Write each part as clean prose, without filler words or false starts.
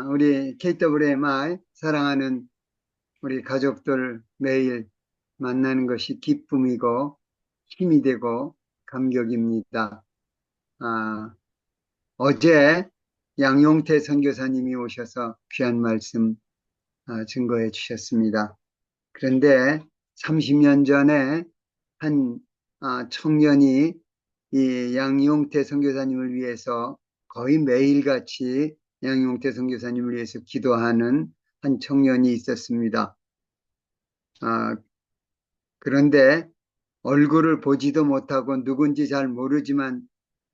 우리 KWMI 사랑하는 우리 가족들 매일 만나는 것이 기쁨이고 힘이 되고 감격입니다. 아, 어제 양용태 선교사님이 오셔서 귀한 말씀 증거해 주셨습니다. 그런데 30년 전에 한 청년이 이 양용태 선교사님을 위해서 거의 매일같이 양용태 선교사님을 위해서 기도하는 한 청년이 있었습니다. 아, 그런데 얼굴을 보지도 못하고 누군지 잘 모르지만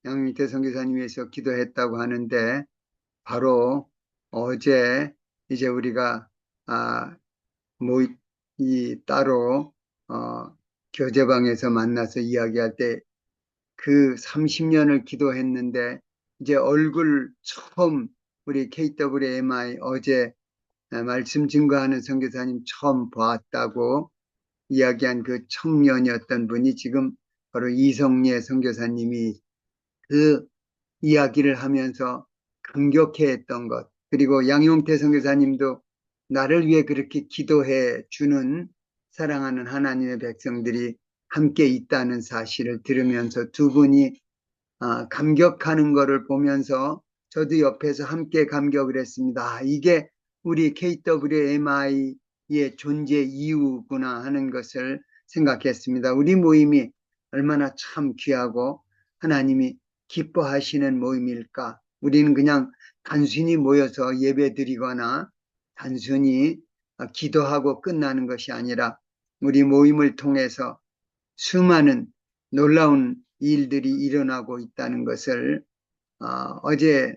양용태 선교사님 위해서 기도했다고 하는데 바로 어제 이제 우리가 아, 이 따로 교제방에서 만나서 이야기할 때 그 30년을 기도했는데 이제 얼굴 처음 우리 KWMI 어제 말씀 증거하는 선교사님 처음 봤다고 이야기한 그 청년이었던 분이 지금 바로 이성예 선교사님이 그 이야기를 하면서 감격해했던 것, 그리고 양용태 선교사님도 나를 위해 그렇게 기도해 주는 사랑하는 하나님의 백성들이 함께 있다는 사실을 들으면서 두 분이 감격하는 것을 보면서 저도 옆에서 함께 감격을 했습니다. 이게 우리 KWMI의 존재 이유구나 하는 것을 생각했습니다. 우리 모임이 얼마나 참 귀하고 하나님이 기뻐하시는 모임일까? 우리는 그냥 단순히 모여서 예배 드리거나 단순히 기도하고 끝나는 것이 아니라 우리 모임을 통해서 수많은 놀라운 일들이 일어나고 있다는 것을 어제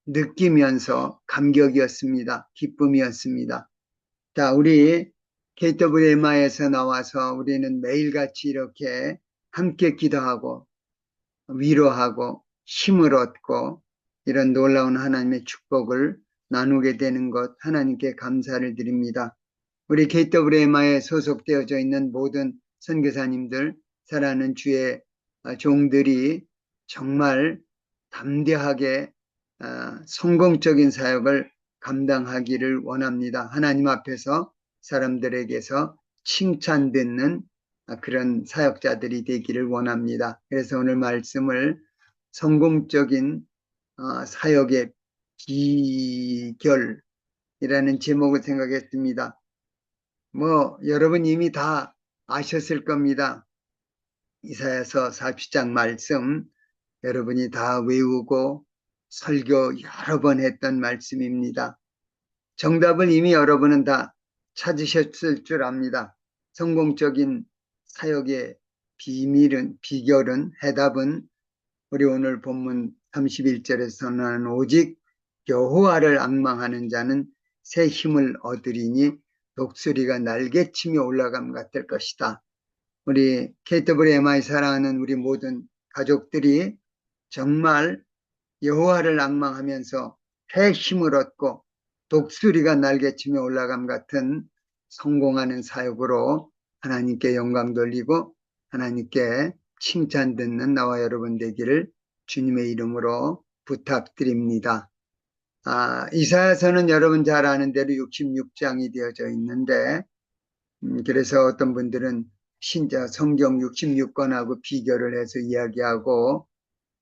느끼면서 감격이었습니다. 기쁨이었습니다. 자, 우리 KWMI에서 나와서 우리는 매일같이 이렇게 함께 기도하고 위로하고 힘을 얻고 이런 놀라운 하나님의 축복을 나누게 되는 것 하나님께 감사를 드립니다. 우리 KWMI에 소속되어져 있는 모든 선교사님들, 사랑하는 주의 종들이 정말 담대하게 성공적인 사역을 감당하기를 원합니다. 하나님 앞에서 사람들에게서 칭찬 듣는 그런 사역자들이 되기를 원합니다. 그래서 오늘 말씀을 성공적인 사역의 비결이라는 제목을 생각했습니다. 여러분 이미 다 아셨을 겁니다. 이사야서 40장 말씀 여러분이 다 외우고 설교 여러 번 했던 말씀입니다. 정답을 이미 여러분은 다 찾으셨을 줄 압니다. 성공적인 사역의 비결은, 해답은 우리 오늘 본문 31절에서 선언하는 오직 여호와를 앙망하는 자는 새 힘을 얻으리니 독수리가 날개치며 올라감 같을 것이다. 우리 KWMI 사랑하는 우리 모든 가족들이 정말 여호와를 앙망하면서 새 힘을 얻고 독수리가 날개치며 올라감 같은 성공하는 사역으로 하나님께 영광 돌리고 하나님께 칭찬 듣는 나와 여러분 되기를 주님의 이름으로 부탁드립니다. 이사야서는 여러분 잘 아는 대로 66장이 되어져 있는데 그래서 어떤 분들은 신자 성경 66권하고 비교를 해서 이야기하고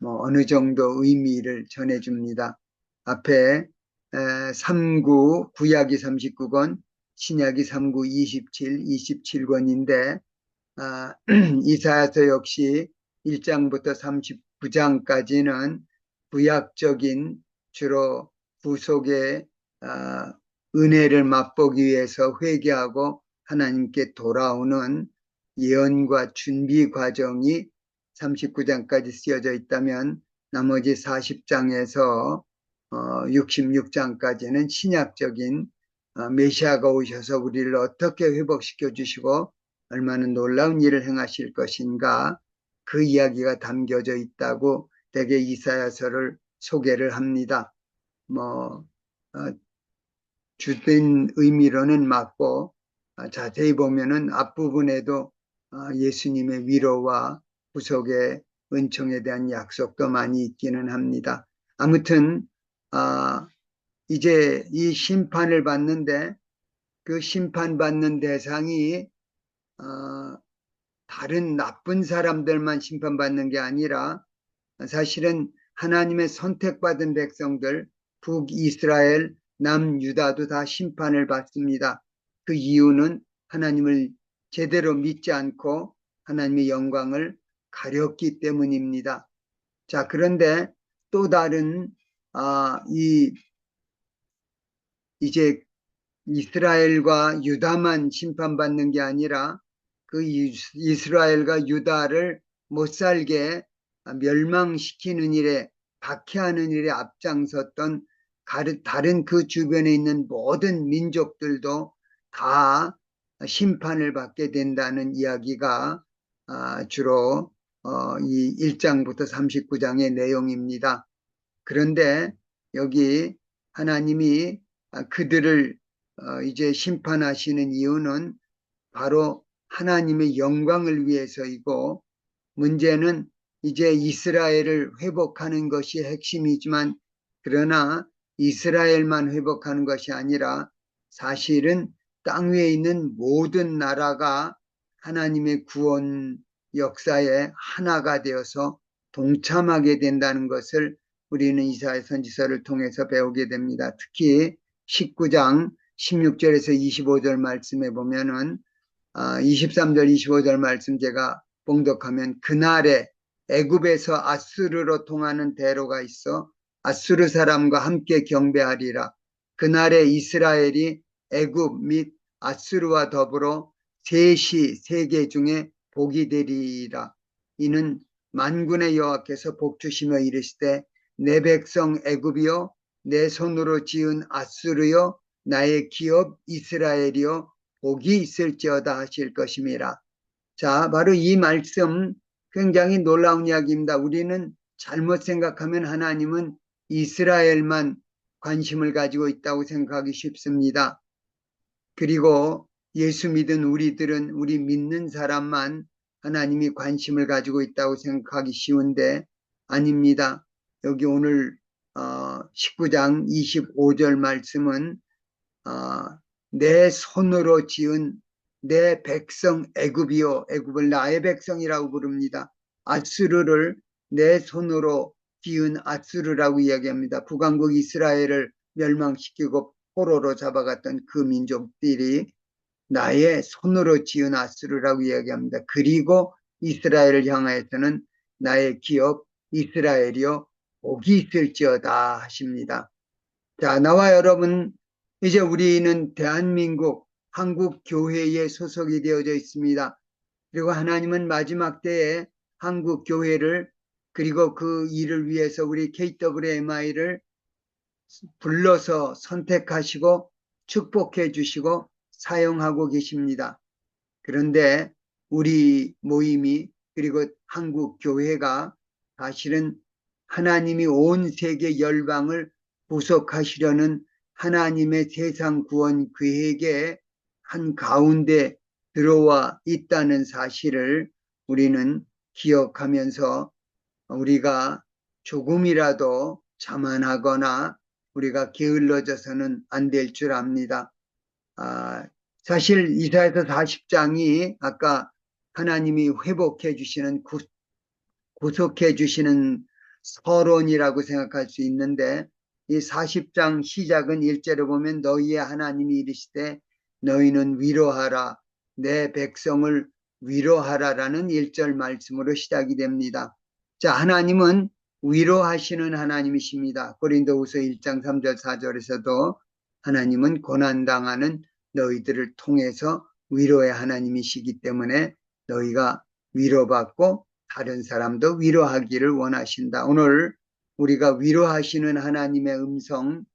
어느 정도 의미를 전해줍니다. 앞에 39, 구약이 39권, 신약이 39, 27, 27권인데 이사야서 역시 1장부터 39장까지는 구약적인 주로 구속의 은혜를 맛보기 위해서 회개하고 하나님께 돌아오는 예언과 준비 과정이 39장까지 쓰여져 있다면 나머지 40장에서 66장까지는 신약적인 메시아가 오셔서 우리를 어떻게 회복시켜 주시고 얼마나 놀라운 일을 행하실 것인가 그 이야기가 담겨져 있다고 대개 이사야서를 소개를 합니다. 주된 의미로는 맞고 자세히 보면은 앞부분에도 예수님의 위로와 구속의 은총에 대한 약속도 많이 있기는 합니다. 아무튼 이제 이 심판을 받는데 그 심판받는 대상이 어, 다른 나쁜 사람들만 심판받는 게 아니라 사실은 하나님의 선택받은 백성들, 북이스라엘, 남유다도 다 심판을 받습니다. 그 이유는 하나님을 제대로 믿지 않고 하나님의 영광을 가렸기 때문입니다. 자, 그런데 또 다른 이제 이스라엘과 유다만 심판받는 게 아니라 그 이스라엘과 유다를 못 살게 멸망시키는 일에 박해하는 일에 앞장섰던 다른 그 주변에 있는 모든 민족들도 다 심판을 받게 된다는 이야기가 주로 이 1장부터 39장의 내용입니다. 그런데 여기 하나님이 그들을 이제 심판하시는 이유는 바로 하나님의 영광을 위해서이고, 문제는 이제 이스라엘을 회복하는 것이 핵심이지만, 그러나 이스라엘만 회복하는 것이 아니라 사실은 땅 위에 있는 모든 나라가 하나님의 구원 역사에 하나가 되어서 동참하게 된다는 것을 우리는 이사야 선지서를 통해서 배우게 됩니다. 특히 19장 16절에서 25절 말씀에 보면은 23절 25절 말씀 제가 봉독하면, 그날에 애굽에서 아수르로 통하는 대로가 있어 아수르 사람과 함께 경배하리라. 그날에 이스라엘이 애굽 및 아수르와 더불어 셋이 세계 중에 복이 되리라. 이는 만군의 여호와께서 복주시며 이르시되, 내 백성 애굽이여, 내 손으로 지은 아수르여, 나의 기업 이스라엘이여, 복이 있을지어다 하실 것임이라. 자, 바로 이 말씀 굉장히 놀라운 이야기입니다. 우리는 잘못 생각하면 하나님은 이스라엘만 관심을 가지고 있다고 생각하기 쉽습니다. 그리고 예수 믿은 우리들은 우리 믿는 사람만 하나님이 관심을 가지고 있다고 생각하기 쉬운데 아닙니다. 여기 오늘 19장 25절 말씀은 내 손으로 지은 내 백성 애굽이요, 애굽을 나의 백성이라고 부릅니다. 아수르를 내 손으로 지은 아수르라고 이야기합니다. 북왕국 이스라엘을 멸망시키고 포로로 잡아갔던 그 민족들이 나의 손으로 지은 아수르라고 이야기합니다. 그리고 이스라엘을 향하여서는 나의 기업 이스라엘이요, 복이 있을지어다 하십니다. 자, 나와 여러분, 이제 우리는 대한민국 한국 교회에 소속이 되어져 있습니다. 그리고 하나님은 마지막 때에 한국 교회를, 그리고 그 일을 위해서 우리 KWMI를 불러서 선택하시고 축복해 주시고 사용하고 계십니다. 그런데 우리 모임이, 그리고 한국 교회가 사실은 하나님이 온 세계 열방을 구속하시려는 하나님의 세상 구원 계획의 한 가운데 들어와 있다는 사실을 우리는 기억하면서 우리가 조금이라도 자만하거나 우리가 게을러져서는 안 될 줄 압니다. 사실 이사야서 40장이 아까 하나님이 회복해 주시는, 구속해 주시는 서론이라고 생각할 수 있는데, 이 40장 시작은 1절에 보면 너희의 하나님이 이르시되 너희는 위로하라, 내 백성을 위로하라라는 1절 말씀으로 시작이 됩니다. 자, 하나님은 위로하시는 하나님이십니다. 고린도후서 1장 3절 4절에서도 하나님은 고난당하는 너희들을 통해서 위로의 하나님이시기 때문에 너희가 위로받고 다른 사람도 위로하기를 원하신다. 오늘 우리가 위로하시는 하나님의 음성의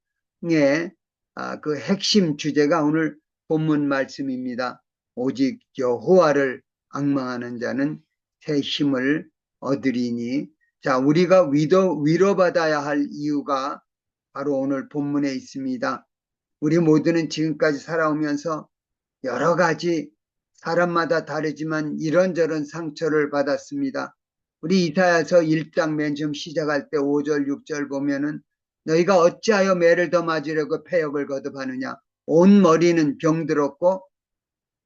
그 핵심 주제가 오늘 본문 말씀입니다. 오직 여호와를 앙망하는 자는 새 힘을 얻으리니. 자, 우리가 위로받아야 할 이유가 바로 오늘 본문에 있습니다. 우리 모두는 지금까지 살아오면서 여러 가지 사람마다 다르지만 이런저런 상처를 받았습니다. 우리 이사야서 1장 맨 처음 시작할 때 5절 6절 보면은 너희가 어찌하여 매를 더 맞으려고 패역을 거듭하느냐. 온 머리는 병들었고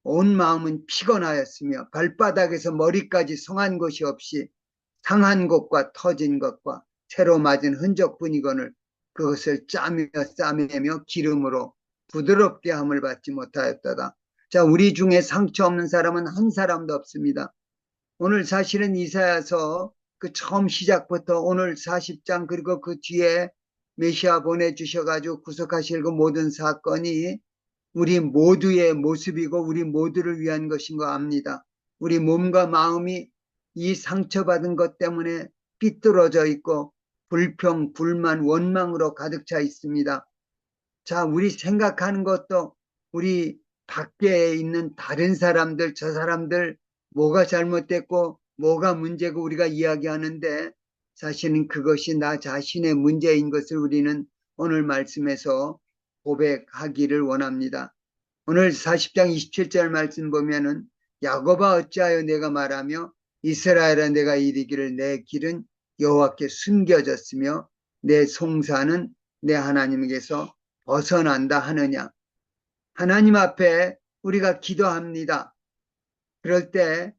온 마음은 피곤하였으며 발바닥에서 머리까지 성한 것이 없이 상한 것과 터진 것과 새로 맞은 흔적뿐이거늘 그것을 짜며 싸매며 기름으로 부드럽게 함을 받지 못하였다다. 자, 우리 중에 상처 없는 사람은 한 사람도 없습니다. 오늘 사실은 이사야서 그 처음 시작부터 오늘 40장 그리고 그 뒤에 메시아 보내주셔가지고 구속하실 그 모든 사건이 우리 모두의 모습이고 우리 모두를 위한 것인 거 압니다. 우리 몸과 마음이 이 상처받은 것 때문에 삐뚤어져 있고 불평, 불만, 원망으로 가득 차 있습니다. 자, 우리 생각하는 것도 우리 밖에 있는 다른 사람들, 저 사람들 뭐가 잘못됐고 뭐가 문제고 우리가 이야기하는데 사실은 그것이 나 자신의 문제인 것을 우리는 오늘 말씀에서 고백하기를 원합니다. 오늘 40장 27절 말씀 보면은 야곱아 어찌하여 내가 말하며 이스라엘아 내가 이르기를 내 길은 여호와께 숨겨졌으며 내 송사는 내 하나님에게서 벗어난다 하느냐. 하나님 앞에 우리가 기도합니다. 그럴 때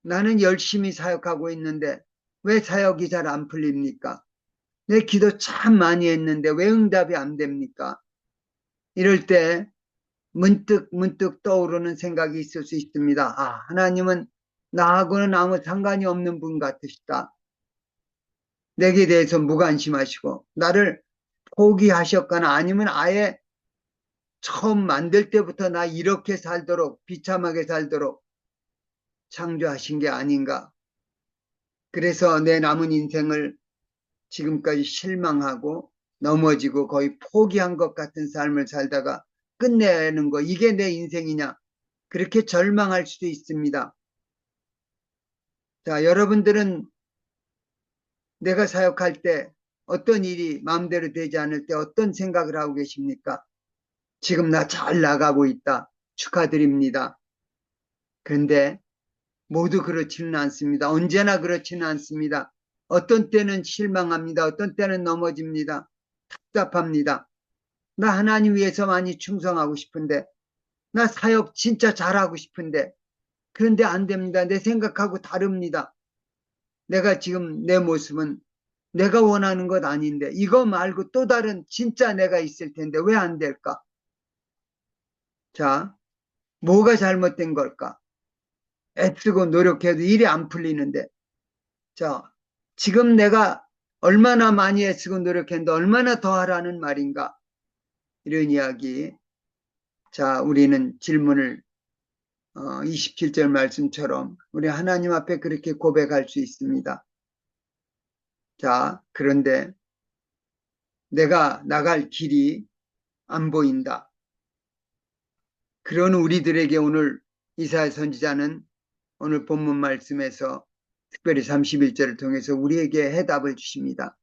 나는 열심히 사역하고 있는데 왜 사역이 잘 안 풀립니까? 내 기도 참 많이 했는데 왜 응답이 안 됩니까? 이럴 때 문득 떠오르는 생각이 있을 수 있습니다. 아, 하나님은 나하고는 아무 상관이 없는 분 같으시다. 내게 대해서 무관심하시고 나를 포기하셨거나 아니면 아예 처음 만들 때부터 나 이렇게 살도록 비참하게 살도록 창조하신 게 아닌가. 그래서 내 남은 인생을 지금까지 실망하고 넘어지고 거의 포기한 것 같은 삶을 살다가 끝내는 거 이게 내 인생이냐 그렇게 절망할 수도 있습니다. 자, 여러분들은 내가 사역할 때 어떤 일이 마음대로 되지 않을 때 어떤 생각을 하고 계십니까? 지금 나 잘 나가고 있다. 축하드립니다. 그런데 모두 그렇지는 않습니다. 언제나 그렇지는 않습니다. 어떤 때는 실망합니다. 어떤 때는 넘어집니다. 답답합니다. 나 하나님 위해서 많이 충성하고 싶은데, 나 사역 진짜 잘하고 싶은데, 그런데 안 됩니다. 내 생각하고 다릅니다. 내가 지금 내 모습은 내가 원하는 것 아닌데, 이거 말고 또 다른 진짜 내가 있을 텐데, 왜 안 될까? 자, 뭐가 잘못된 걸까? 애쓰고 노력해도 일이 안 풀리는데, 자, 지금 내가 얼마나 많이 애쓰고 노력했는데 얼마나 더 하라는 말인가? 이런 이야기. 자, 우리는 질문을 27절 말씀처럼 우리 하나님 앞에 그렇게 고백할 수 있습니다. 자, 그런데 내가 나갈 길이 안 보인다. 그런 우리들에게 오늘 이사야 선지자는 오늘 본문 말씀에서 특별히 31절을 통해서 우리에게 해답을 주십니다.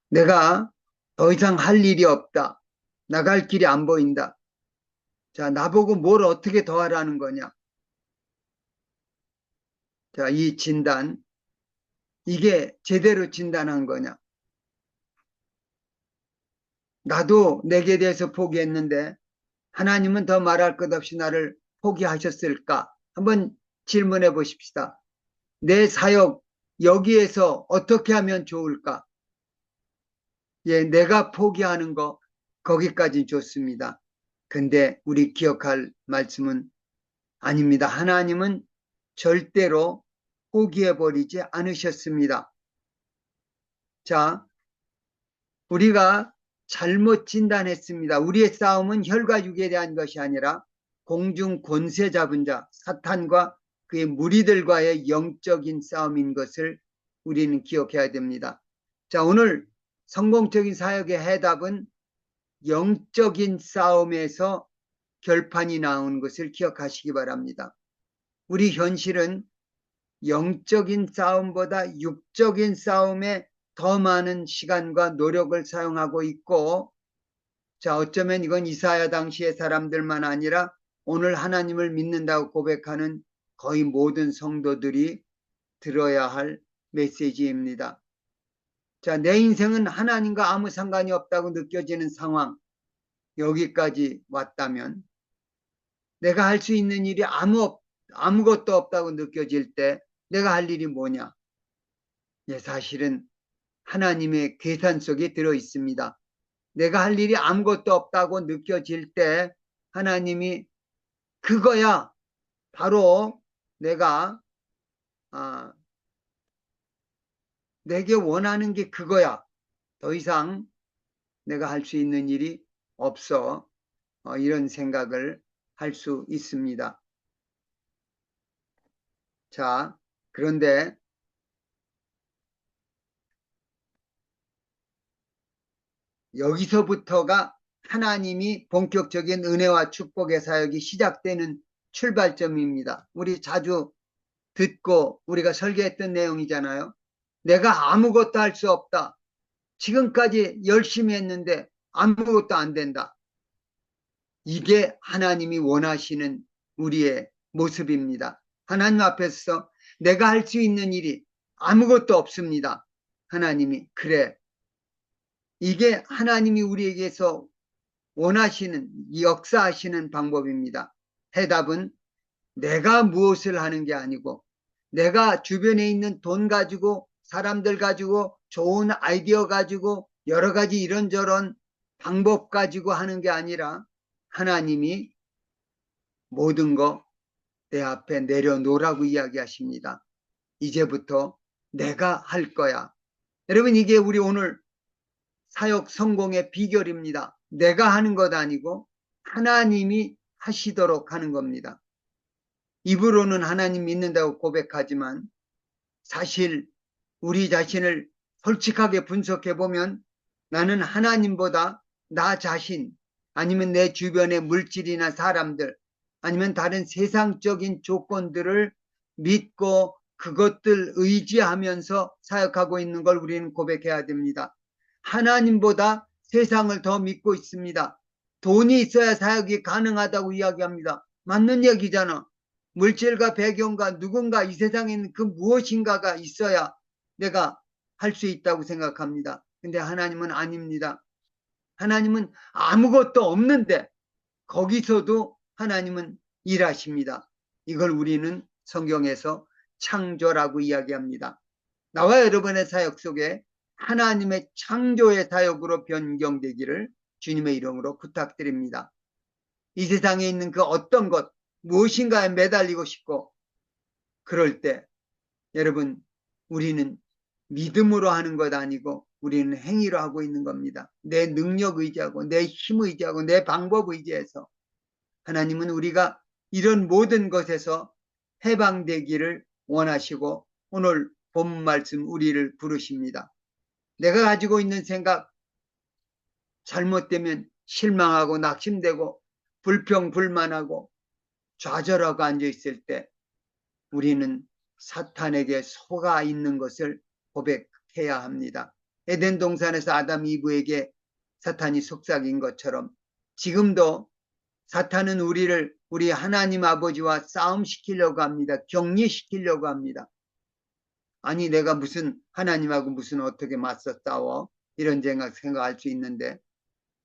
내가 더 이상 할 일이 없다. 나갈 길이 안 보인다. 자, 나보고 뭘 어떻게 더 하라는 거냐? 자, 이 진단, 이게 제대로 진단한 거냐? 나도 내게 대해서 포기했는데 하나님은 더 말할 것 없이 나를 포기하셨을까? 한번 질문해 보십시다. 내 사역 여기에서 어떻게 하면 좋을까? 예, 내가 포기하는 거 거기까지 좋습니다. 근데 우리 기억할 말씀은 아닙니다. 하나님은 절대로 포기해버리지 않으셨습니다. 자, 우리가 잘못 진단했습니다. 우리의 싸움은 혈과 육에 대한 것이 아니라 공중 권세 잡은 자, 사탄과 그의 무리들과의 영적인 싸움인 것을 우리는 기억해야 됩니다. 자, 오늘 성공적인 사역의 해답은 영적인 싸움에서 결판이 나온 것을 기억하시기 바랍니다. 우리 현실은 영적인 싸움보다 육적인 싸움에 더 많은 시간과 노력을 사용하고 있고, 자, 어쩌면 이건 이사야 당시의 사람들만 아니라 오늘 하나님을 믿는다고 고백하는 거의 모든 성도들이 들어야 할 메시지입니다. 자, 내 인생은 하나님과 아무 상관이 없다고 느껴지는 상황, 여기까지 왔다면 내가 할 수 있는 일이 아무것도 없다고 느껴질 때 내가 할 일이 뭐냐? 예, 사실은 하나님의 계산 속에 들어 있습니다. 내가 할 일이 아무것도 없다고 느껴질 때 하나님이 그거야. 바로 내가 내게 원하는 게 그거야. 더 이상 내가 할 수 있는 일이 없어. 이런 생각을 할 수 있습니다. 자, 그런데 여기서부터가 하나님이 본격적인 은혜와 축복의 사역이 시작되는 출발점입니다. 우리 자주 듣고 우리가 설계했던 내용이잖아요. 내가 아무것도 할 수 없다. 지금까지 열심히 했는데 아무것도 안 된다. 이게 하나님이 원하시는 우리의 모습입니다. 하나님 앞에서 내가 할 수 있는 일이 아무것도 없습니다. 하나님이 그래. 이게 하나님이 우리에게서 원하시는 역사하시는 방법입니다. 해답은 내가 무엇을 하는 게 아니고 내가 주변에 있는 돈 가지고 사람들 가지고 좋은 아이디어 가지고 여러 가지 이런저런 방법 가지고 하는 게 아니라 하나님이 모든 거 내 앞에 내려놓으라고 이야기하십니다. 이제부터 내가 할 거야. 여러분, 이게 우리 오늘 사역 성공의 비결입니다. 내가 하는 것 아니고 하나님이 하시도록 하는 겁니다. 입으로는 하나님 믿는다고 고백하지만 사실 우리 자신을 솔직하게 분석해 보면 나는 하나님보다 나 자신 아니면 내 주변의 물질이나 사람들 아니면 다른 세상적인 조건들을 믿고 그것들 의지하면서 사역하고 있는 걸 우리는 고백해야 됩니다. 하나님보다 세상을 더 믿고 있습니다. 돈이 있어야 사역이 가능하다고 이야기합니다. 맞는 얘기잖아. 물질과 배경과 누군가 이 세상에 있는 그 무엇인가가 있어야 내가 할 수 있다고 생각합니다. 근데 하나님은 아닙니다. 하나님은 아무것도 없는데 거기서도 하나님은 일하십니다. 이걸 우리는 성경에서 창조라고 이야기합니다. 나와 여러분의 사역 속에 하나님의 창조의 사역으로 변경되기를 주님의 이름으로 부탁드립니다. 이 세상에 있는 그 어떤 것 무엇인가에 매달리고 싶고 그럴 때 여러분 우리는 믿음으로 하는 것 아니고 우리는 행위로 하고 있는 겁니다. 내 능력 의지하고 내 힘 의지하고 내 방법 의지해서 하나님은 우리가 이런 모든 것에서 해방되기를 원하시고 오늘 본 말씀 우리를 부르십니다. 내가 가지고 있는 생각 잘못되면 실망하고 낙심되고 불평불만하고 좌절하고 앉아있을 때 우리는 사탄에게 속아 있는 것을 고백해야 합니다. 에덴 동산에서 아담 이브에게 사탄이 속삭인 것처럼 지금도 사탄은 우리 하나님 아버지와 싸움시키려고 합니다. 격리시키려고 합니다. 아니 내가 무슨 하나님하고 무슨 어떻게 맞서 싸워? 이런 생각할 수 있는데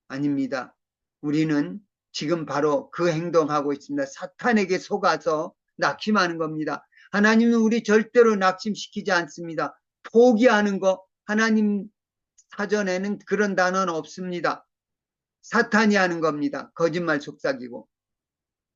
아닙니다. 우리는 지금 바로 그 행동하고 있습니다. 사탄에게 속아서 낙심하는 겁니다. 하나님은 우리 절대로 낙심시키지 않습니다. 포기하는 거 하나님 사전에는 그런 단어는 없습니다. 사탄이 하는 겁니다. 거짓말 속삭이고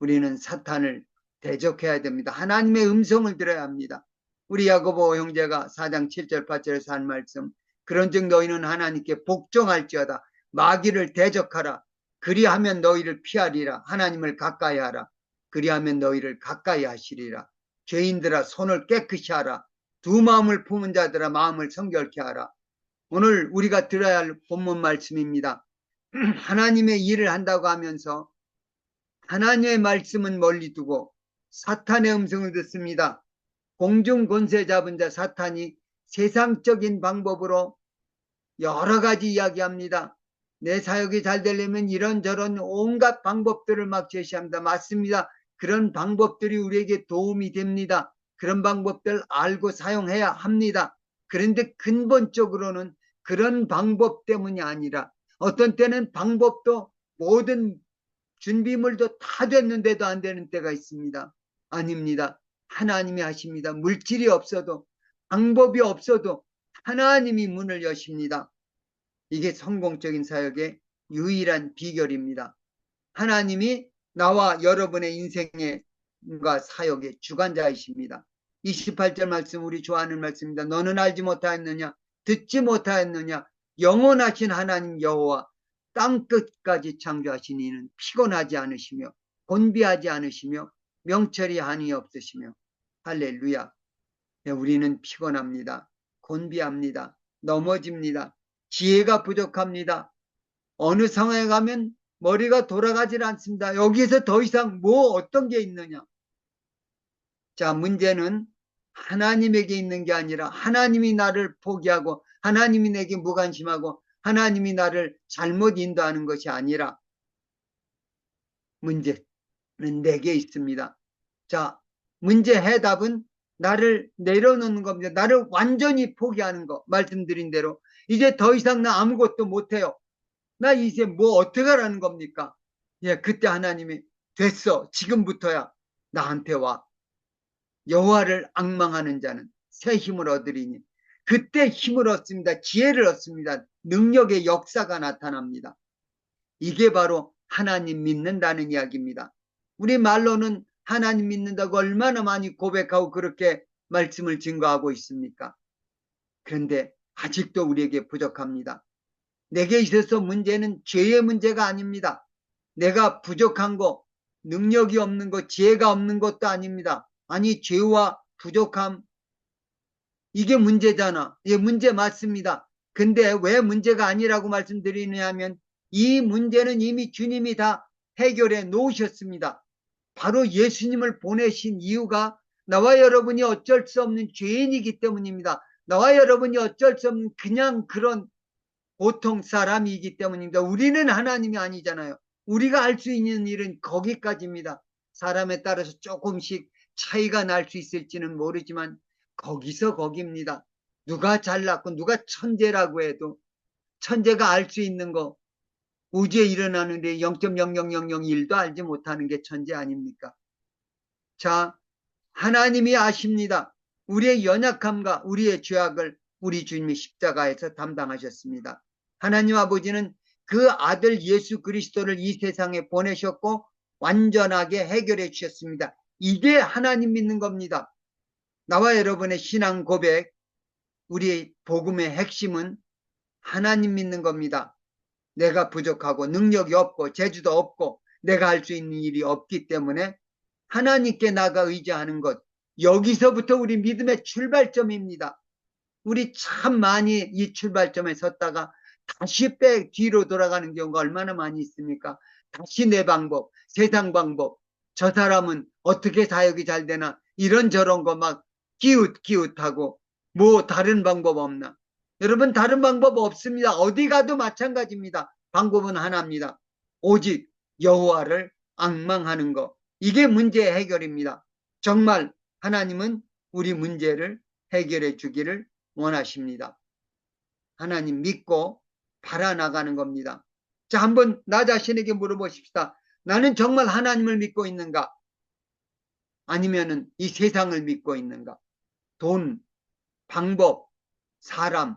우리는 사탄을 대적해야 됩니다. 하나님의 음성을 들어야 합니다. 우리 야고보 형제가 4장 7절 8절에서 한 말씀 그런즉 너희는 하나님께 복종할지어다 마귀를 대적하라 그리하면 너희를 피하리라 하나님을 가까이 하라 그리하면 너희를 가까이 하시리라 죄인들아 손을 깨끗이 하라 두 마음을 품은 자들아 마음을 성결케 하라. 오늘 우리가 들어야 할 본문 말씀입니다. 하나님의 일을 한다고 하면서 하나님의 말씀은 멀리 두고 사탄의 음성을 듣습니다. 공중 권세 잡은 자 사탄이 세상적인 방법으로 여러 가지 이야기합니다. 내 사역이 잘 되려면 이런저런 온갖 방법들을 막 제시합니다. 맞습니다. 그런 방법들이 우리에게 도움이 됩니다. 그런 방법들 알고 사용해야 합니다. 그런데 근본적으로는 그런 방법 때문이 아니라 어떤 때는 방법도 모든 준비물도 다 됐는데도 안 되는 때가 있습니다. 아닙니다. 하나님이 하십니다. 물질이 없어도 방법이 없어도 하나님이 문을 여십니다. 이게 성공적인 사역의 유일한 비결입니다. 하나님이 나와 여러분의 인생의 사역의 주관자이십니다. 28절 말씀 우리 좋아하는 말씀입니다. 너는 알지 못하였느냐 듣지 못하였느냐 영원하신 하나님 여호와 땅 끝까지 창조하신 이는 피곤하지 않으시며 곤비하지 않으시며 명철이 한이 없으시며 할렐루야. 네, 우리는 피곤합니다. 곤비합니다. 넘어집니다. 지혜가 부족합니다. 어느 상황에 가면 머리가 돌아가질 않습니다. 여기에서 더 이상 뭐 어떤 게 있느냐. 자, 문제는 하나님에게 있는 게 아니라 하나님이 나를 포기하고 하나님이 내게 무관심하고 하나님이 나를 잘못 인도하는 것이 아니라 문제는 내게 있습니다. 자, 문제 해답은 나를 내려놓는 겁니다. 나를 완전히 포기하는 거. 말씀드린 대로 이제 더 이상 나 아무것도 못해요. 나 이제 뭐 어떻게 하라는 겁니까? 예, 그때 하나님이 됐어. 지금부터야 나한테 와. 여호와를 앙망하는 자는 새 힘을 얻으리니 그때 힘을 얻습니다. 지혜를 얻습니다. 능력의 역사가 나타납니다. 이게 바로 하나님 믿는다는 이야기입니다. 우리 말로는 하나님 믿는다고 얼마나 많이 고백하고 그렇게 말씀을 증거하고 있습니까? 그런데 아직도 우리에게 부족합니다. 내게 있어서 문제는 죄의 문제가 아닙니다. 내가 부족한 거, 능력이 없는 것, 지혜가 없는 것도 아닙니다. 아니, 죄와 부족함, 이게 문제잖아. 예, 문제 맞습니다. 근데 왜 문제가 아니라고 말씀드리느냐 하면 이 문제는 이미 주님이 다 해결해 놓으셨습니다. 바로 예수님을 보내신 이유가 나와 여러분이 어쩔 수 없는 죄인이기 때문입니다. 나와 여러분이 어쩔 수 없는 그냥 그런 보통 사람이기 때문입니다. 우리는 하나님이 아니잖아요. 우리가 할 수 있는 일은 거기까지입니다. 사람에 따라서 조금씩 차이가 날 수 있을지는 모르지만 거기서 거기입니다. 누가 잘났고 누가 천재라고 해도 천재가 알 수 있는 거 우주에 일어나는데 0.00001도 알지 못하는 게 천재 아닙니까? 자, 하나님이 아십니다. 우리의 연약함과 우리의 죄악을 우리 주님이 십자가에서 담당하셨습니다. 하나님 아버지는 그 아들 예수 그리스도를 이 세상에 보내셨고 완전하게 해결해 주셨습니다. 이게 하나님 믿는 겁니다. 나와 여러분의 신앙 고백, 우리 복음의 핵심은 하나님 믿는 겁니다. 내가 부족하고 능력이 없고 재주도 없고 내가 할 수 있는 일이 없기 때문에 하나님께 나가 의지하는 것, 여기서부터 우리 믿음의 출발점입니다. 우리 참 많이 이 출발점에 섰다가 다시 뒤로 돌아가는 경우가 얼마나 많이 있습니까? 다시 내 방법, 세상 방법, 저 사람은 어떻게 사역이 잘 되나 이런저런 거 막 기웃기웃하고 뭐 다른 방법 없나? 여러분 다른 방법 없습니다. 어디 가도 마찬가지입니다. 방법은 하나입니다. 오직 여호와를 앙망하는 것. 이게 문제의 해결입니다. 정말 하나님은 우리 문제를 해결해 주기를 원하십니다. 하나님 믿고 바라나가는 겁니다. 자, 한번 나 자신에게 물어보십시다. 나는 정말 하나님을 믿고 있는가? 아니면은 이 세상을 믿고 있는가? 돈, 방법, 사람,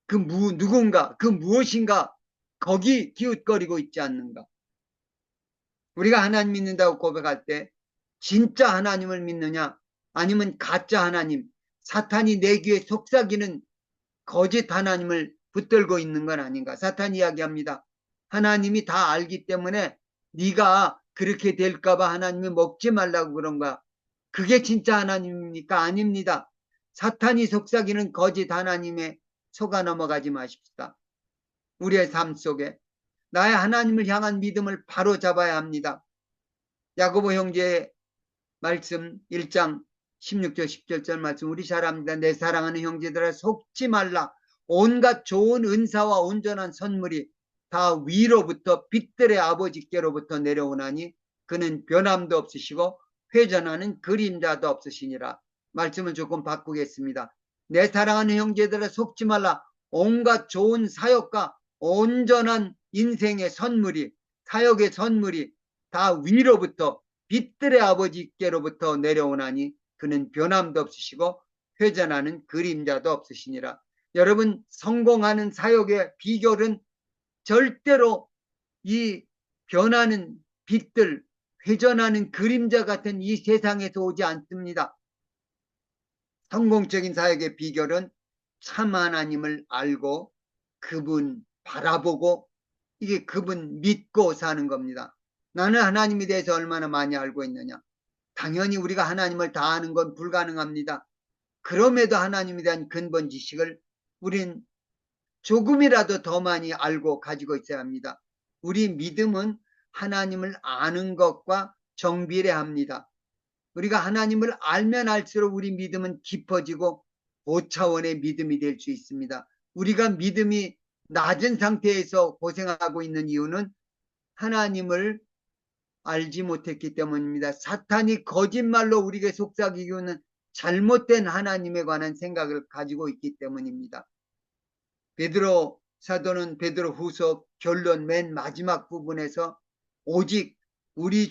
누군가, 그 무엇인가 거기 기웃거리고 있지 않는가? 우리가 하나님 믿는다고 고백할 때 진짜 하나님을 믿느냐? 아니면 가짜 하나님, 사탄이 내 귀에 속삭이는 거짓 하나님을 붙들고 있는 건 아닌가? 사탄이 이야기합니다. 하나님이 다 알기 때문에 네가 그렇게 될까 봐 하나님이 먹지 말라고 그런 거야. 그게 진짜 하나님입니까? 아닙니다. 사탄이 속삭이는 거짓 하나님에 속아 넘어가지 마십시다. 우리의 삶 속에 나의 하나님을 향한 믿음을 바로 잡아야 합니다. 야고보 형제의 말씀 1장 16절 17절 말씀 우리 잘 압니다. 내 사랑하는 형제들아 속지 말라. 온갖 좋은 은사와 온전한 선물이 다 위로부터 빛들의 아버지께로부터 내려오나니 그는 변함도 없으시고 회전하는 그림자도 없으시니라. 말씀을 조금 바꾸겠습니다. 내 사랑하는 형제들아 속지 말라. 온갖 좋은 사역과 온전한 인생의 선물이, 사역의 선물이 다 위로부터 빛들의 아버지께로부터 내려오나니 그는 변함도 없으시고 회전하는 그림자도 없으시니라. 여러분, 성공하는 사역의 비결은 절대로 이 변하는 빛들, 회전하는 그림자 같은 이 세상에서 오지 않습니다. 성공적인 사역의 비결은 참 하나님을 알고 그분 바라보고 이게 그분 믿고 사는 겁니다. 나는 하나님에 대해서 얼마나 많이 알고 있느냐? 당연히 우리가 하나님을 다 아는 건 불가능합니다. 그럼에도 하나님에 대한 근본 지식을 우린 조금이라도 더 많이 알고 가지고 있어야 합니다. 우리 믿음은 하나님을 아는 것과 정비례합니다. 우리가 하나님을 알면 알수록 우리 믿음은 깊어지고 고차원의 믿음이 될 수 있습니다. 우리가 믿음이 낮은 상태에서 고생하고 있는 이유는 하나님을 알지 못했기 때문입니다. 사탄이 거짓말로 우리에게 속삭이고는 잘못된 하나님에 관한 생각을 가지고 있기 때문입니다. 베드로 사도는 베드로 후서 결론 맨 마지막 부분에서 오직 우리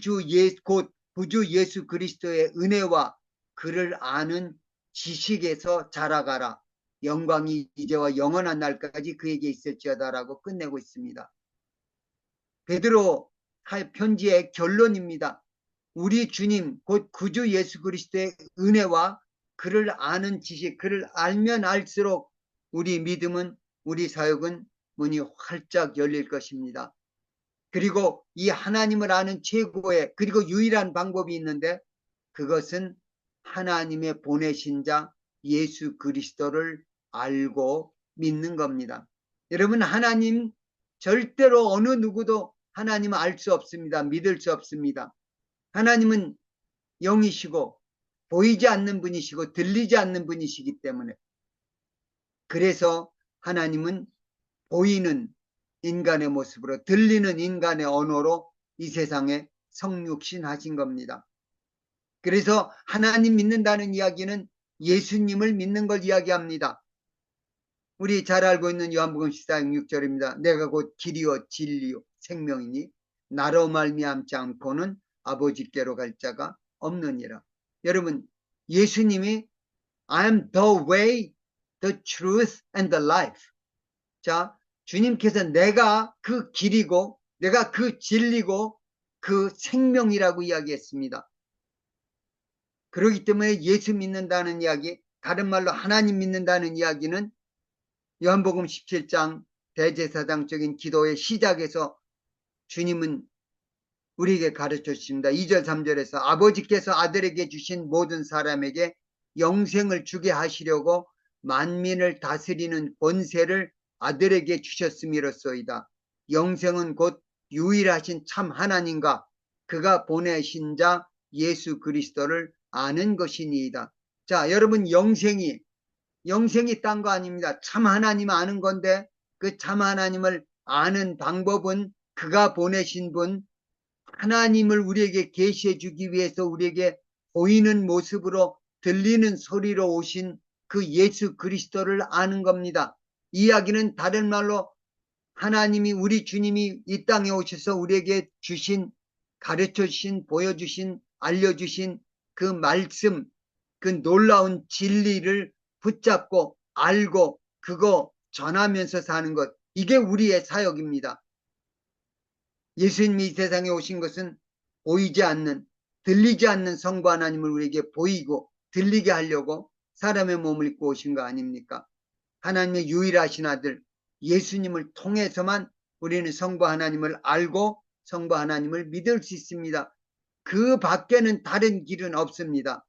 곧 구주 예수 그리스도의 은혜와 그를 아는 지식에서 자라가라. 영광이 이제와 영원한 날까지 그에게 있을지어다라고 끝내고 있습니다. 베드로 편지의 결론입니다. 우리 주님 곧 구주 예수 그리스도의 은혜와 그를 아는 지식, 그를 알면 알수록 우리 믿음은, 우리 사역은 문이 활짝 열릴 것입니다. 그리고 이 하나님을 아는 최고의 그리고 유일한 방법이 있는데 그것은 하나님의 보내신 자 예수 그리스도를 알고 믿는 겁니다. 여러분, 하나님 절대로 어느 누구도 하나님을 알 수 없습니다. 믿을 수 없습니다. 하나님은 영이시고 보이지 않는 분이시고 들리지 않는 분이시기 때문에, 그래서 하나님은 보이는 인간의 모습으로, 들리는 인간의 언어로 이 세상에 성육신 하신 겁니다. 그래서 하나님 믿는다는 이야기는 예수님을 믿는 걸 이야기합니다. 우리 잘 알고 있는 요한복음 14장 6절입니다. 내가 곧 길이요 진리요 생명이니 나로 말미암지 않고는 아버지께로 갈 자가 없느니라. 여러분, 예수님이 I am the way, the truth and the life. 자, 주님께서 내가 그 길이고 내가 그 진리고 그 생명이라고 이야기했습니다. 그렇기 때문에 예수 믿는다는 이야기, 다른 말로 하나님 믿는다는 이야기는 요한복음 17장 대제사장적인 기도의 시작에서 주님은 우리에게 가르쳐 주십니다. 2절 3절에서 아버지께서 아들에게 주신 모든 사람에게 영생을 주게 하시려고 만민을 다스리는 권세를 아들에게 주셨음이로소이다. 영생은 곧 유일하신 참 하나님과 그가 보내신 자 예수 그리스도를 아는 것이니이다. 자, 여러분, 영생이 딴 거 아닙니다. 참 하나님 아는 건데 그 참 하나님을 아는 방법은 그가 보내신 분, 하나님을 우리에게 계시해 주기 위해서 우리에게 보이는 모습으로 들리는 소리로 오신 그 예수 그리스도를 아는 겁니다. 이 이야기는 다른 말로 하나님이, 우리 주님이 이 땅에 오셔서 우리에게 주신, 가르쳐 주신, 보여주신, 알려주신 그 말씀, 그 놀라운 진리를 붙잡고 알고 그거 전하면서 사는 것, 이게 우리의 사역입니다. 예수님이 이 세상에 오신 것은 보이지 않는, 들리지 않는 성부 하나님을 우리에게 보이고 들리게 하려고 사람의 몸을 입고 오신 거 아닙니까? 하나님의 유일하신 아들 예수님을 통해서만 우리는 성부 하나님을 알고 성부 하나님을 믿을 수 있습니다. 그 밖에는 다른 길은 없습니다.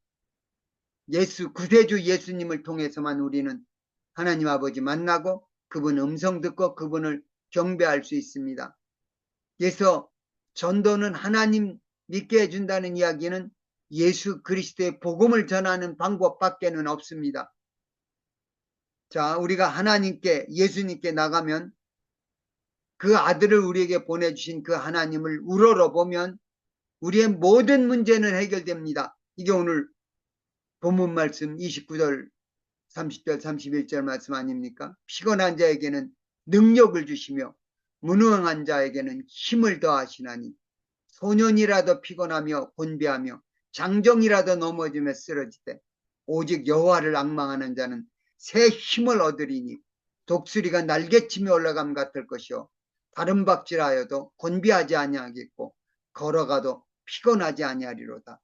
구세주 예수님을 통해서만 우리는 하나님 아버지 만나고 그분 음성 듣고 그분을 경배할 수 있습니다. 그래서 전도는, 하나님 믿게 해준다는 이야기는 예수 그리스도의 복음을 전하는 방법밖에는 없습니다. 자, 우리가 하나님께, 예수님께 나가면 그 아들을 우리에게 보내주신 그 하나님을 우러러보면 우리의 모든 문제는 해결됩니다. 이게 오늘 본문 말씀 29절 30절 31절 말씀 아닙니까? 피곤한 자에게는 능력을 주시며 무능한 자에게는 힘을 더하시나니 소년이라도 피곤하며 곤비하며 장정이라도 넘어지며 쓰러지되 오직 여호와를 앙망하는 자는 새 힘을 얻으리니 독수리가 날개치며 올라감 같을 것이요 다른 박질하여도 곤비하지 아니하겠고 걸어가도 피곤하지 아니하리로다.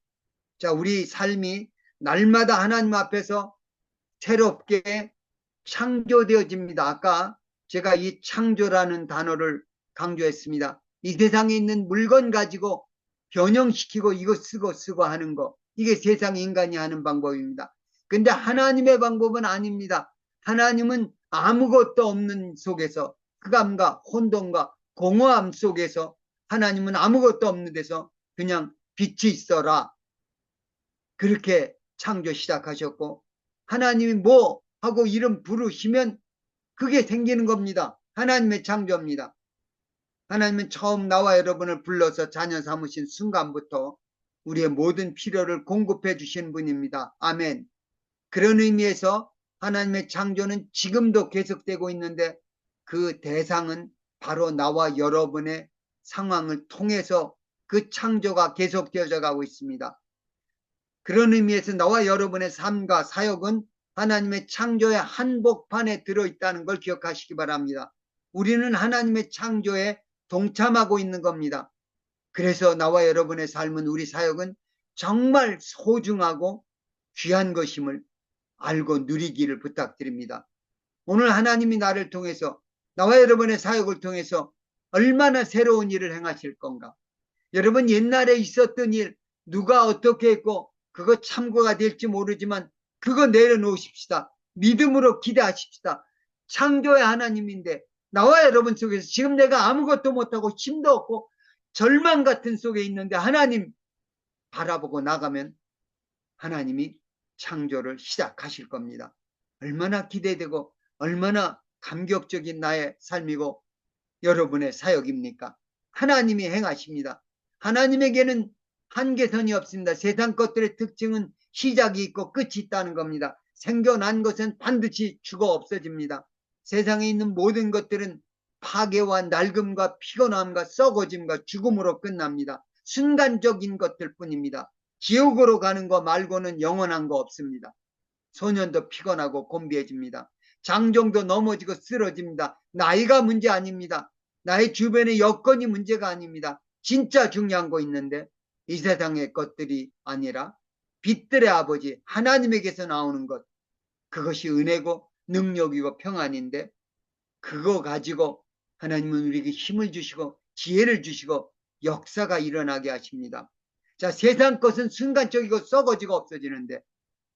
자, 우리 삶이 날마다 하나님 앞에서 새롭게 창조되어집니다. 아까 제가 이 창조라는 단어를 강조했습니다. 이 세상에 있는 물건 가지고 변형시키고 이거 쓰고 하는 거, 이게 세상 인간이 하는 방법입니다. 근데 하나님의 방법은 아닙니다. 하나님은 아무것도 없는 속에서 흑암과 혼돈과 공허함 속에서 하나님은 아무것도 없는 데서 그냥 빛이 있어라 그렇게 창조 시작하셨고, 하나님이 뭐 하고 이름 부르시면 그게 생기는 겁니다. 하나님의 창조입니다. 하나님은 처음 나와 여러분을 불러서 자녀 삼으신 순간부터 우리의 모든 필요를 공급해 주신 분입니다. 아멘. 그런 의미에서 하나님의 창조는 지금도 계속되고 있는데 그 대상은 바로 나와 여러분의 상황을 통해서 그 창조가 계속되어져 가고 있습니다. 그런 의미에서 나와 여러분의 삶과 사역은 하나님의 창조의 한복판에 들어있다는 걸 기억하시기 바랍니다. 우리는 하나님의 창조에 동참하고 있는 겁니다. 그래서 나와 여러분의 삶은, 우리 사역은 정말 소중하고 귀한 것임을 알고 누리기를 부탁드립니다. 오늘 하나님이 나를 통해서, 나와 여러분의 사역을 통해서 얼마나 새로운 일을 행하실 건가. 여러분, 옛날에 있었던 일 누가 어떻게 했고 그거 참고가 될지 모르지만 그거 내려놓으십시다. 믿음으로 기대하십시다. 창조의 하나님인데 나와 여러분 속에서 지금 내가 아무것도 못하고 힘도 없고 절망 같은 속에 있는데 하나님 바라보고 나가면 하나님이 창조를 시작하실 겁니다. 얼마나 기대되고 얼마나 감격적인 나의 삶이고 여러분의 사역입니까? 하나님이 행하십니다. 하나님에게는 한계선이 없습니다. 세상 것들의 특징은 시작이 있고 끝이 있다는 겁니다. 생겨난 것은 반드시 죽어 없어집니다. 세상에 있는 모든 것들은 파괴와 낡음과 피곤함과 썩어짐과 죽음으로 끝납니다. 순간적인 것들 뿐입니다. 지옥으로 가는 거 말고는 영원한 거 없습니다. 소년도 피곤하고 곤비해집니다. 장정도 넘어지고 쓰러집니다. 나이가 문제 아닙니다. 나의 주변의 여건이 문제가 아닙니다. 진짜 중요한 거 있는데 이 세상의 것들이 아니라 빛들의 아버지 하나님에게서 나오는 것, 그것이 은혜고 능력이고 평안인데 그거 가지고 하나님은 우리에게 힘을 주시고 지혜를 주시고 역사가 일어나게 하십니다. 자, 세상 것은 순간적이고 썩어지고 없어지는데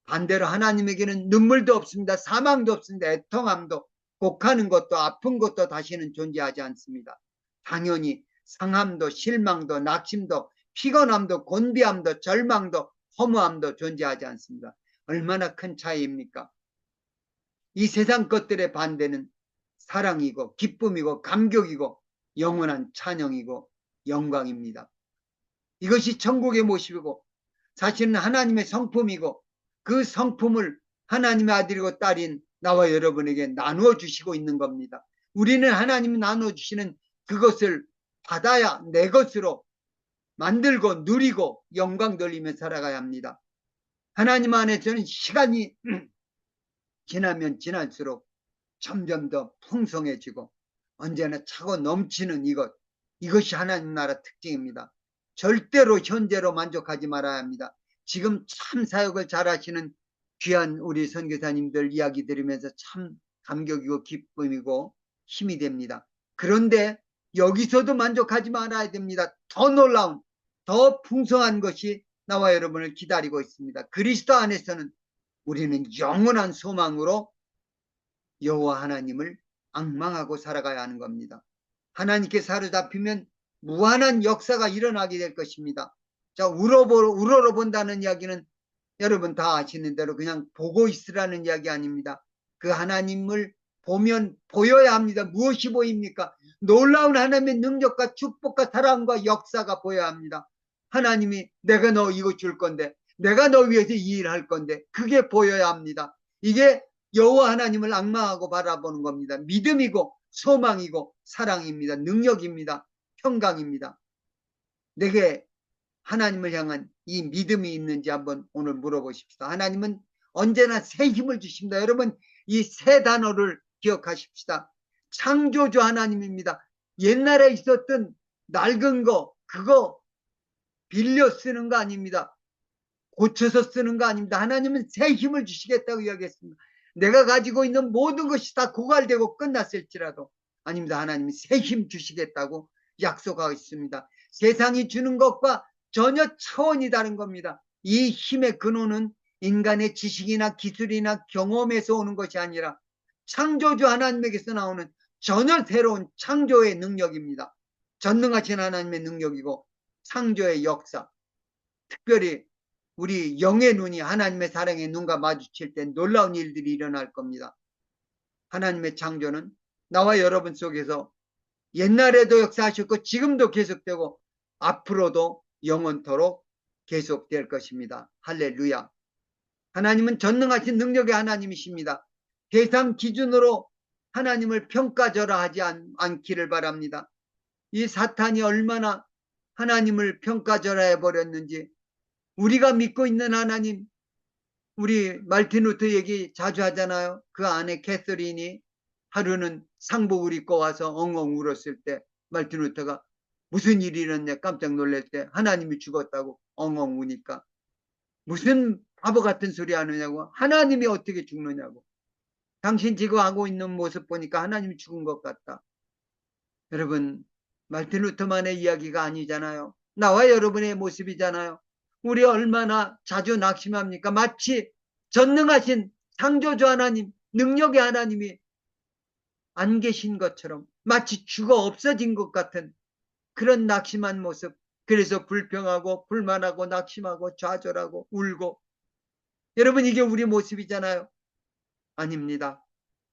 반대로 하나님에게는 눈물도 없습니다. 사망도 없습니다. 애통함도, 곡하는 것도 아픈 것도 다시는 존재하지 않습니다. 당연히 상함도 실망도 낙심도 피곤함도 곤비함도 절망도 허무함도 존재하지 않습니다. 얼마나 큰 차이입니까? 이 세상 것들의 반대는 사랑이고 기쁨이고 감격이고 영원한 찬양이고 영광입니다. 이것이 천국의 모습이고 사실은 하나님의 성품이고 그 성품을 하나님의 아들이고 딸인 나와 여러분에게 나누어 주시고 있는 겁니다. 우리는 하나님이 나누어 주시는 그것을 받아야 내 것으로 만들고 누리고 영광 돌리며 살아가야 합니다. 하나님 안에서는 시간이 지나면 지날수록 점점 더 풍성해지고 언제나 차고 넘치는 이것이 하나님 나라 특징입니다. 절대로 현재로 만족하지 말아야 합니다. 지금 참 사역을 잘하시는 귀한 우리 선교사님들 이야기 들으면서 참 감격이고 기쁨이고 힘이 됩니다. 그런데 여기서도 만족하지 말아야 됩니다. 더 놀라운, 더 풍성한 것이 나와 여러분을 기다리고 있습니다. 그리스도 안에서는 우리는 영원한 소망으로 여호와 하나님을 앙망하고 살아가야 하는 겁니다. 하나님께 사로잡히면 무한한 역사가 일어나게 될 것입니다. 자, 우러러 본다는 이야기는 여러분 다 아시는 대로 그냥 보고 있으라는 이야기 아닙니다. 그 하나님을 보면 보여야 합니다. 무엇이 보입니까? 놀라운 하나님의 능력과 축복과 사랑과 역사가 보여야 합니다. 하나님이 내가 너 이거 줄 건데, 내가 너 위해서 이 일 할 건데, 그게 보여야 합니다. 이게 여호와 하나님을 앙망하고 바라보는 겁니다. 믿음이고 소망이고 사랑입니다. 능력입니다. 평강입니다. 내게 하나님을 향한 이 믿음이 있는지 한번 오늘 물어보십시다. 하나님은 언제나 새 힘을 주십니다. 여러분, 이 새 단어를 기억하십시다. 창조주 하나님입니다. 옛날에 있었던 낡은 거, 그거 빌려 쓰는 거 아닙니다. 고쳐서 쓰는 거 아닙니다. 하나님은 새 힘을 주시겠다고 이야기했습니다. 내가 가지고 있는 모든 것이 다 고갈되고 끝났을지라도 아닙니다. 하나님이 새 힘 주시겠다고 약속하고 있습니다. 세상이 주는 것과 전혀 차원이 다른 겁니다. 이 힘의 근원은 인간의 지식이나 기술이나 경험에서 오는 것이 아니라 창조주 하나님에게서 나오는 전혀 새로운 창조의 능력입니다. 전능하신 하나님의 능력이고 창조의 역사, 특별히 우리 영의 눈이 하나님의 사랑의 눈과 마주칠 때 놀라운 일들이 일어날 겁니다. 하나님의 창조는 나와 여러분 속에서 옛날에도 역사하셨고 지금도 계속되고 앞으로도 영원토록 계속될 것입니다. 할렐루야. 하나님은 전능하신 능력의 하나님이십니다. 세상 기준으로 하나님을 평가절하 하지 않기를 바랍니다. 이 사탄이 얼마나 하나님을 평가절하해 버렸는지, 우리가 믿고 있는 하나님, 우리 말틴 루터 얘기 자주 하잖아요. 그 아내 캐서린이 하루는 상복을 입고 와서 엉엉 울었을 때 말틴 루터가 무슨 일이 일어났냐 깜짝 놀랄 때 하나님이 죽었다고 엉엉 우니까 무슨 바보 같은 소리 하느냐고, 하나님이 어떻게 죽느냐고, 당신 지금 하고 있는 모습 보니까 하나님이 죽은 것 같다. 여러분, 말틴 루터만의 이야기가 아니잖아요. 나와 여러분의 모습이잖아요. 우리 얼마나 자주 낙심합니까? 마치 전능하신 창조주 하나님, 능력의 하나님이 안 계신 것처럼, 마치 죽어 없어진 것 같은 그런 낙심한 모습. 그래서 불평하고 불만하고 낙심하고 좌절하고 울고. 여러분, 이게 우리 모습이잖아요. 아닙니다.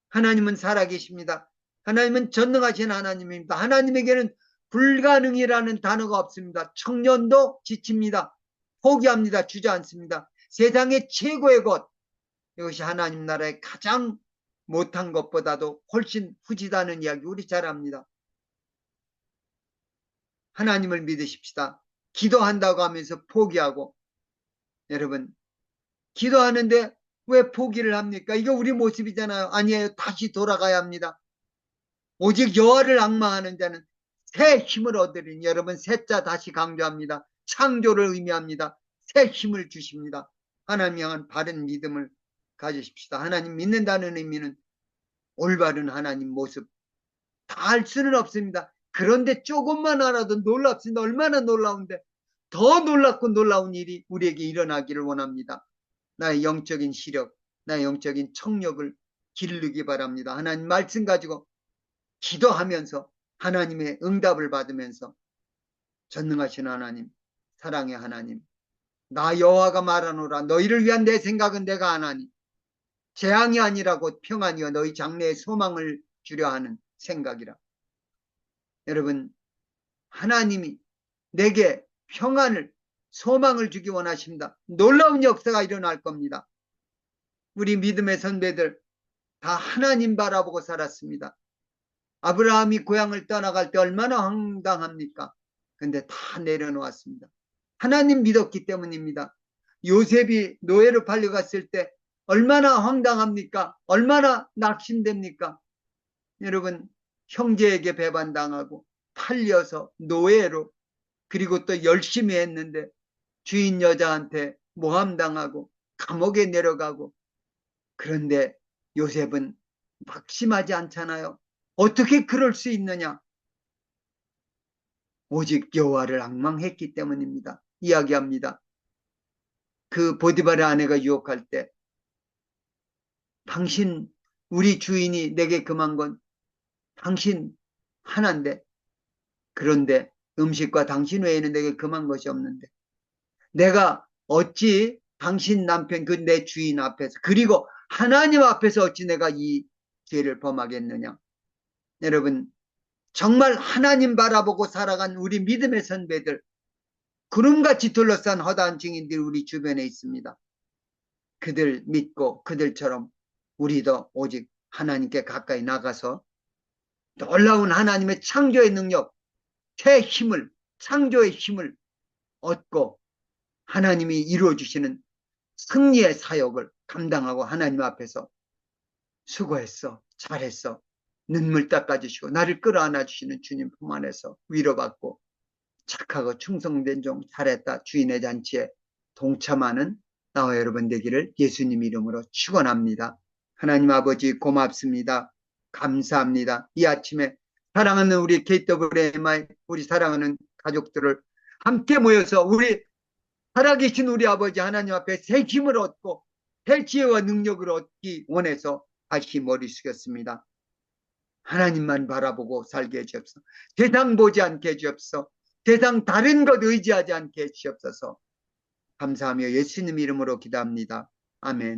하나님은 살아계십니다. 하나님은 전능하신 하나님입니다. 하나님에게는 불가능이라는 단어가 없습니다. 청년도 지칩니다. 포기합니다. 주저앉습니다. 세상의 최고의 것, 이것이 하나님 나라의 가장 못한 것보다도 훨씬 후지다는 이야기 우리 잘 압니다. 하나님을 믿으십시다. 기도한다고 하면서 포기하고, 여러분, 기도하는데 왜 포기를 합니까? 이거 우리 모습이잖아요. 아니에요. 다시 돌아가야 합니다. 오직 여호와를 앙망하는 자는 새 힘을 얻으리니, 여러분, 새자 다시 강조합니다. 창조를 의미합니다. 새 힘을 주십니다. 하나님 향한 바른 믿음을 가지십시다. 하나님 믿는다는 의미는 올바른 하나님 모습 다 알 수는 없습니다. 그런데 조금만 알아도 놀랍습니다. 얼마나 놀라운데, 더 놀랍고 놀라운 일이 우리에게 일어나기를 원합니다. 나의 영적인 시력, 나의 영적인 청력을 기르기 바랍니다. 하나님 말씀 가지고 기도하면서 하나님의 응답을 받으면서, 전능하신 하나님, 사랑의 하나님, 나 여호와가 말하노라. 너희를 위한 내 생각은 내가 아나니 재앙이 아니라고 평안이여 너희 장래에 소망을 주려 하는 생각이라. 여러분, 하나님이 내게 평안을, 소망을 주기 원하십니다. 놀라운 역사가 일어날 겁니다. 우리 믿음의 선배들 다 하나님 바라보고 살았습니다. 아브라함이 고향을 떠나갈 때 얼마나 황당합니까? 근데 다 내려놓았습니다. 하나님 믿었기 때문입니다. 요셉이 노예로 팔려갔을 때 얼마나 황당합니까? 얼마나 낙심됩니까? 여러분, 형제에게 배반당하고 팔려서 노예로, 그리고 또 열심히 했는데 주인 여자한테 모함당하고 감옥에 내려가고. 그런데 요셉은 낙심하지 않잖아요. 어떻게 그럴 수 있느냐? 오직 여호와를 앙망했기 때문입니다. 이야기합니다. 그 보디발의 아내가 유혹할 때, 당신, 우리 주인이 내게 금한 건 당신 하나인데, 그런데 음식과 당신 외에는 내게 금한 것이 없는데 내가 어찌 당신 남편, 그 내 주인 앞에서, 그리고 하나님 앞에서 어찌 내가 이 죄를 범하겠느냐? 여러분, 정말 하나님 바라보고 살아간 우리 믿음의 선배들, 구름같이 둘러싼 허다한 증인들이 우리 주변에 있습니다. 그들 믿고 그들처럼 우리도 오직 하나님께 가까이 나가서 놀라운 하나님의 창조의 능력, 새 힘을, 창조의 힘을 얻고 하나님이 이루어주시는 승리의 사역을 감당하고 하나님 앞에서 수고했어, 잘했어, 눈물 닦아주시고 나를 끌어안아 주시는 주님 품 안에서 위로받고 착하고 충성된 종 잘했다 주인의 잔치에 동참하는 나와 여러분 되기를 예수님 이름으로 축원합니다. 하나님 아버지 고맙습니다. 감사합니다. 이 아침에 사랑하는 우리 KWMI 우리 사랑하는 가족들을 함께 모여서 우리 살아계신 우리 아버지 하나님 앞에 새 힘을 얻고 새 지혜와 능력을 얻기 원해서 다시 머리 숙였습니다. 하나님만 바라보고 살게 해주옵소서. 세상 보지 않게 해주옵소서. 세상 다른 것 의지하지 않게 해주옵소서. 감사하며 예수님 이름으로 기도합니다. 아멘.